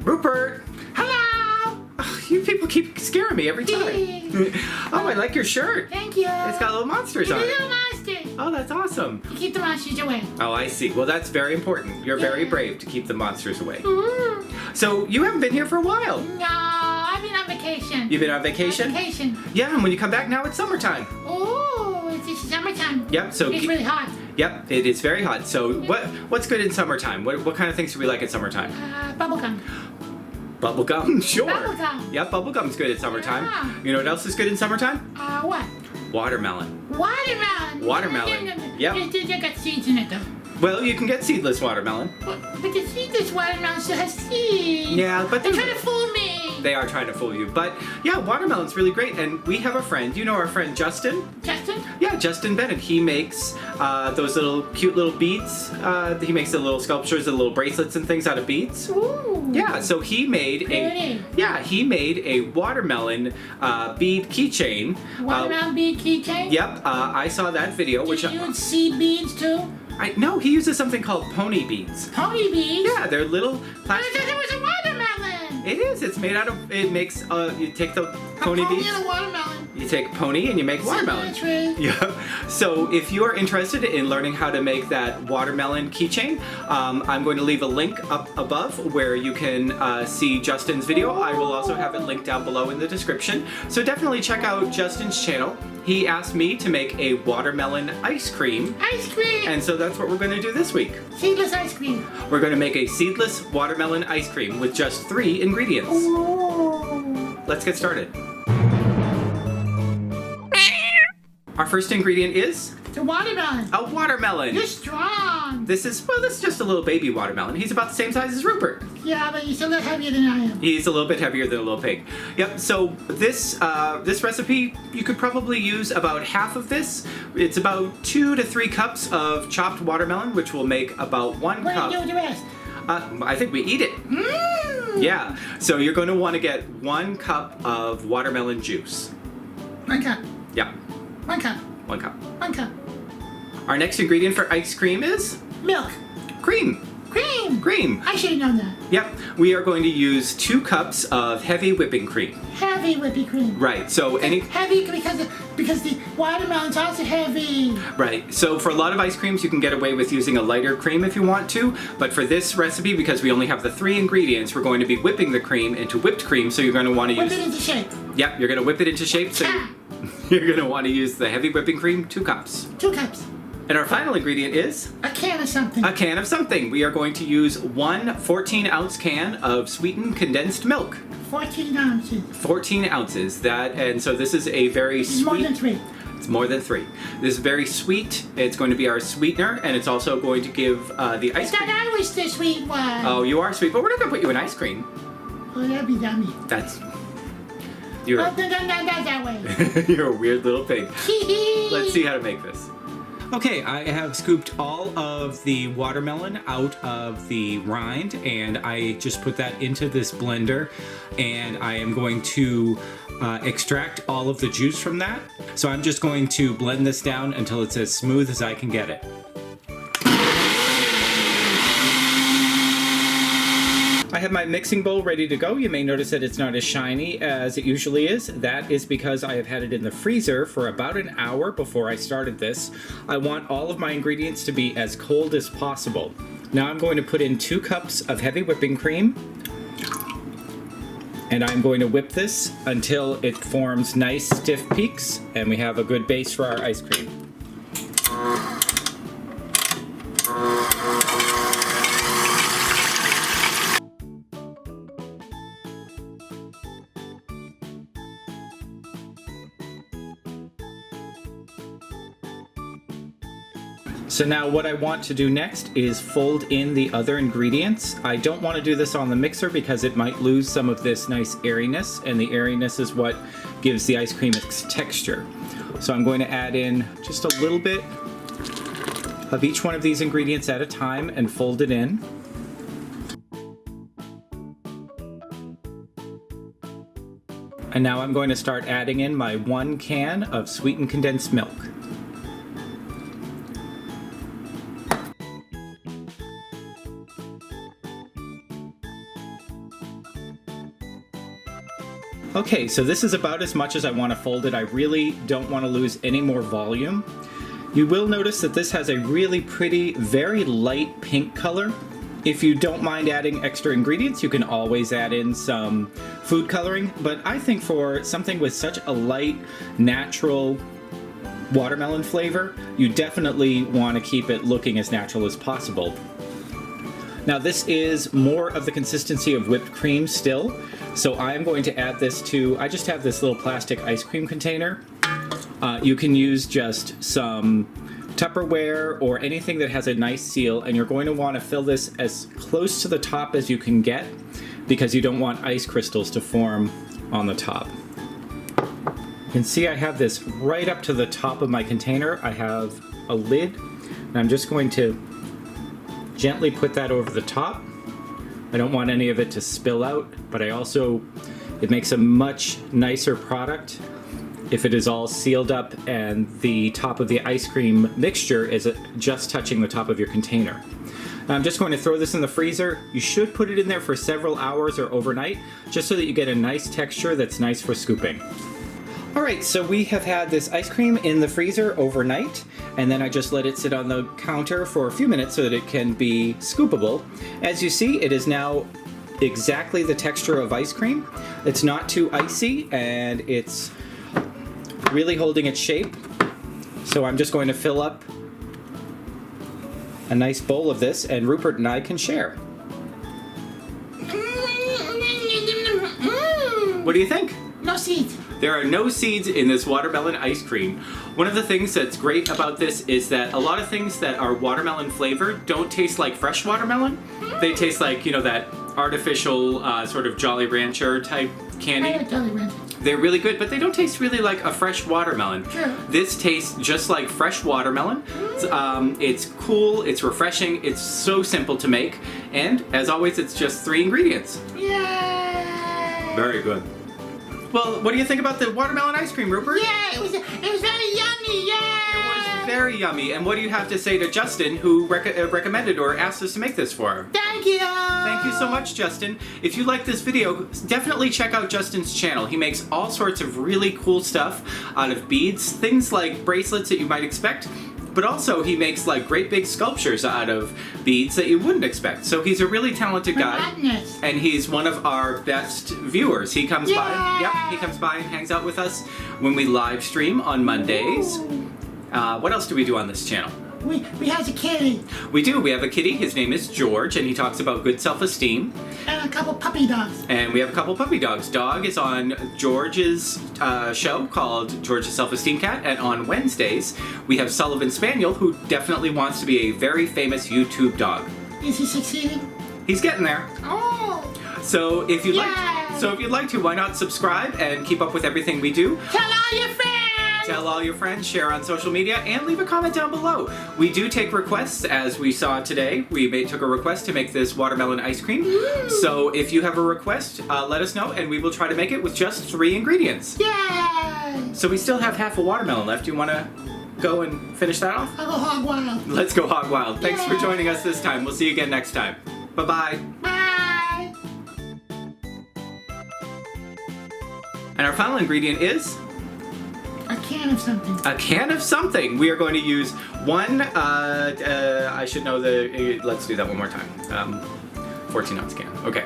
Rupert! Hello! Oh, you people keep scaring me every time. Oh, I like your shirt. Thank you. It's got little monsters on it. Little monsters. Oh, that's awesome. You keep the monsters away. Oh, I see. Well, that's very important. You're very brave to keep the monsters away. Ooh. So, you haven't been here for a while. No, I've been on vacation. You've been on vacation? Vacation. Yeah, and when you come back now, it's summertime. Ooh, it's summertime. Yep, so... It's really hot. Yep, it is very hot. So, what's good in summertime? What kind of things do we like in summertime? Bubblegum. Bubblegum? Sure. Bubblegum. Yep, bubblegum's good in summertime. Yeah. You know what else is good in summertime? What? Watermelon. Watermelon. Watermelon. Yep. They got seeds in it though. Well, you can get seedless watermelon. But the seedless watermelon still has seeds. Yeah, but they're trying to fool me. They are trying to fool you. But yeah, watermelon's really great. And we have a friend. You know our friend Justin? Justin? Yeah, Justin Bennett. He makes those little cute little beads. He makes the little sculptures, the little bracelets and things out of beads. Ooh. Yeah, so he made he made a watermelon bead keychain. Watermelon bead keychain? Yep, I saw that video. Do you use seed beads too? No, he uses something called pony beads. Pony beads? Yeah, they're little plastic. I thought it was a watermelon. It is. It's made out of. It makes. You take the pony beads. And a watermelon. You take pony and you make watermelon. Yeah. So if you are interested in learning how to make that watermelon keychain, I'm going to leave a link up above where you can see Justin's video. I will also have it linked down below in the description. So definitely check out Justin's channel. He asked me to make a watermelon ice cream. Ice cream! And so that's what we're going to do this week. Seedless ice cream. We're going to make a seedless watermelon ice cream with just 3 ingredients. Ooh. Let's get started. Our first ingredient is The watermelon. a watermelon. You're strong. This is just a little baby watermelon. He's about the same size as Rupert. Yeah, but he's a little heavier than I am. He's a little bit heavier than a little pig. Yep, so this recipe, you could probably use about half of this. It's about 2 to 3 cups of chopped watermelon, which will make about 1 What cup. do you do with the rest? I think we eat it. Mmm. Yeah, so you're going to want to get 1 cup of watermelon juice. 1 cup. Yeah, 1 cup. 1 cup. 1 cup. Our next ingredient for ice cream is Milk. cream. Cream. Cream. I should have known that. Yep, we are going to use 2 cups of heavy whipping cream. Heavy whipping cream. Right, so Heavy because the watermelon's also heavy. Right, so for a lot of ice creams you can get away with using a lighter cream if you want to, but for this recipe, because we only have the 3 ingredients, we're going to be whipping the cream into whipped cream, so you're going to want to use... Whip it into shape. Yep, you're going to whip it into shape, so you're going to want to use the heavy whipping cream, 2 cups. 2 cups. And our final ingredient is... A can of something. a can of something. We are going to use 1 14-ounce can of sweetened condensed milk. 14 ounces. 14 ounces. And so this is a very sweet... More than 3. It's more than 3. This is very sweet. It's going to be our sweetener, and it's also going to give the ice cream... I was the sweet one. Oh, you are sweet, but we're not going to put you in ice cream. Oh, that'd be dummy. That's... You're, Oh, no, not that way. you're a weird little pig. Let's see how to make this. Okay, I have scooped all of the watermelon out of the rind, and I just put that into this blender, and I am going to extract all of the juice from that. So I'm just going to blend this down until it's as smooth as I can get it. I have my mixing bowl ready to go. You may notice that it's not as shiny as it usually is. That is because I have had it in the freezer for about an hour before I started this. I want all of my ingredients to be as cold as possible. Now I'm going to put in 2 cups of heavy whipping cream. And I'm going to whip this until it forms nice stiff peaks and we have a good base for our ice cream. So now what I want to do next is fold in the other ingredients. I don't want to do this on the mixer because it might lose some of this nice airiness, and the airiness is what gives the ice cream its texture. So I'm going to add in just a little bit of each one of these ingredients at a time and fold it in. And now I'm going to start adding in my 1 can of sweetened condensed milk. Okay, so this is about as much as I want to fold it. I really don't want to lose any more volume. You will notice that this has a really pretty, very light pink color. If you don't mind adding extra ingredients, you can always add in some food coloring, but I think for something with such a light, natural watermelon flavor, you definitely want to keep it looking as natural as possible. Now this is more of the consistency of whipped cream still, so I'm going to add this to, I just have this little plastic ice cream container. You can use just some Tupperware or anything that has a nice seal, and you're going to want to fill this as close to the top as you can get because you don't want ice crystals to form on the top. You can see I have this right up to the top of my container. I have a lid, and I'm just going to gently put that over the top. I don't want any of it to spill out, but it makes a much nicer product if it is all sealed up and the top of the ice cream mixture is just touching the top of your container. Now I'm just going to throw this in the freezer. You should put it in there for several hours or overnight, just so that you get a nice texture that's nice for scooping. Alright, so we have had this ice cream in the freezer overnight, and then I just let it sit on the counter for a few minutes so that it can be scoopable. As you see, it is now exactly the texture of ice cream. It's not too icy, and it's really holding its shape. So I'm just going to fill up a nice bowl of this, and Rupert and I can share. What do you think? No seeds. There are no seeds in this watermelon ice cream. One of the things that's great about this is that a lot of things that are watermelon flavored don't taste like fresh watermelon. They taste like, you know, that artificial sort of Jolly Rancher type candy. I like Jolly Rancher. They're really good, but they don't taste really like a fresh watermelon. True. This tastes just like fresh watermelon. It's cool, it's refreshing, it's so simple to make, and as always, it's just 3 ingredients. Yay! Very good. Well, what do you think about the watermelon ice cream, Rupert? Yeah, it was very yummy. Yeah. It was very yummy. And what do you have to say to Justin, who recommended or asked us to make this for her? Thank you. Thank you so much, Justin. If you like this video, definitely check out Justin's channel. He makes all sorts of really cool stuff out of beads, things like bracelets that you might expect, but also he makes like great big sculptures out of beads that you wouldn't expect. So he's a really talented guy. Madness. And he's one of our best viewers. He comes by, Yeah. he comes by and hangs out with us when we live stream on Mondays. What else do we do on this channel? We have a kitty We do. We have a kitty. His name is George, and he talks about good self-esteem. and a couple puppy dogs. And we have a couple puppy dogs. Dog is on George's show called George's Self-Esteem Cat, and on Wednesdays we have Sullivan Spaniel, who definitely wants to be a very famous YouTube dog. Is he succeeding? He's getting there. Oh! So if you'd Yay! like to, why not subscribe and keep up with everything we do? Tell all your friends! Tell all your friends, share on social media, and leave a comment down below. We do take requests, as we saw today. We took a request to make this watermelon ice cream. Ooh. So if you have a request, let us know, and we will try to make it with just 3 ingredients. Yay! So we still have half a watermelon left. You want to go and finish that off? I'll go hog wild. Let's go hog wild. Thanks for Yeah. joining us this time. We'll see you again next time. Bye-bye. Bye! And our final ingredient is A can of something. a can of something. We are going to use one, I should know let's do that one more time. 14 ounce can. Okay.